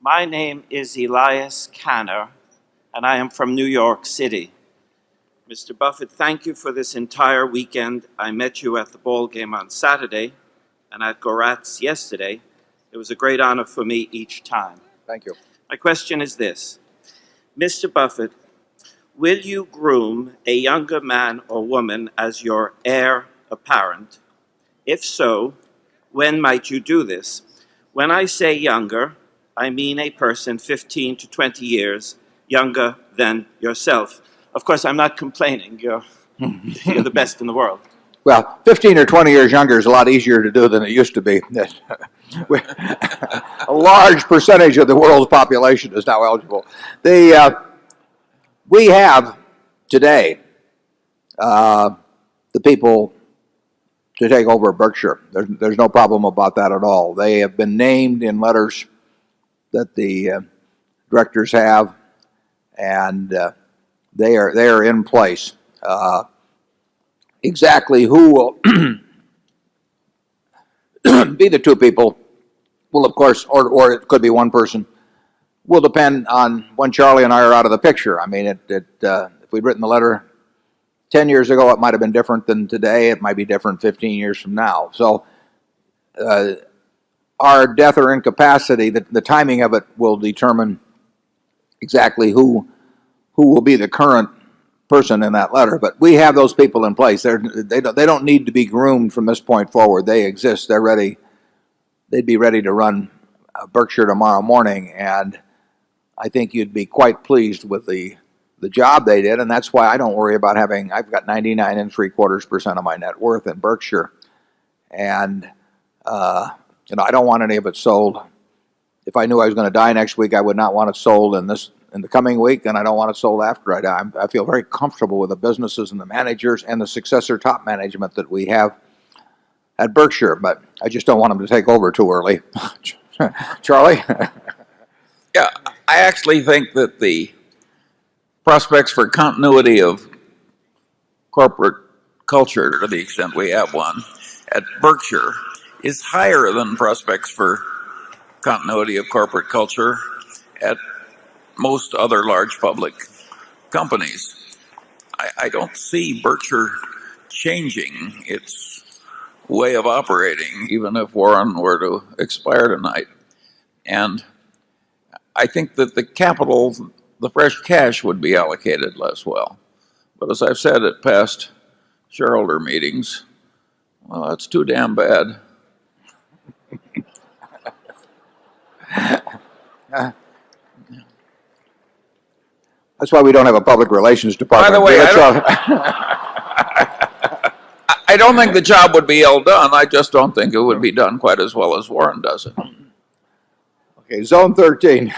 My name is Elias Canner, and I am from New York City. Mr. Buffett, thank you for this entire weekend. I met you at the ball game on Saturday and at Goratz yesterday. It was a great honor for me each time. Thank you. My question is this. Mr. Buffett, will you groom a younger man or woman as your heir apparent? If so, when might you do this? When I say younger, I mean a person 15 to 20 years younger than yourself. Of course, I'm not complaining. You're the best in the world. Well, 15 or 20 years younger is a lot easier to do than it used to be. A large percentage of the world's population is now eligible. We have today the people to take over Berkshire. There's no problem about that at all. They have been named in letters that the directors have, and they are in place. Exactly who will be the two people will, of course, or it could be one person, will depend on when Charlie and I are out of the picture. I mean, if we'd written the letter 10 years ago, it might have been different than today. It might be different 15 years from now. So our death or incapacity, the timing of it will determine exactly who will be the current person in that letter. But we have those people in place. They don't need to be groomed from this point forward. They exist. They're ready. They'd be ready to run Berkshire tomorrow morning, and I think you'd be quite pleased with the job they did, and that's why I don't worry about having. I've got 99 3/4% of my net worth in Berkshire, and I don't want any of it sold. If I knew I was going to die next week, I would not want it sold in the coming week, and I don't want it sold after I die. I feel very comfortable with the businesses and the managers and the successor top management that we have at Berkshire, but I just don't want them to take over too early. Charlie? Yeah, I actually think that the prospects for continuity of corporate culture, to the extent we have one, at Berkshire is higher than prospects for continuity of corporate culture at most other large public companies. I don't see Berkshire changing its way of operating, even if Warren were to expire tonight. And I think that the capital, the fresh cash, would be allocated less well. But as I've said at past shareholder meetings, well, that's too damn bad. That's why we don't have a public relations department. By the way, I don't think the job would be ill done. I just don't think it would be done quite as well as Warren does it. Okay, Zone 13.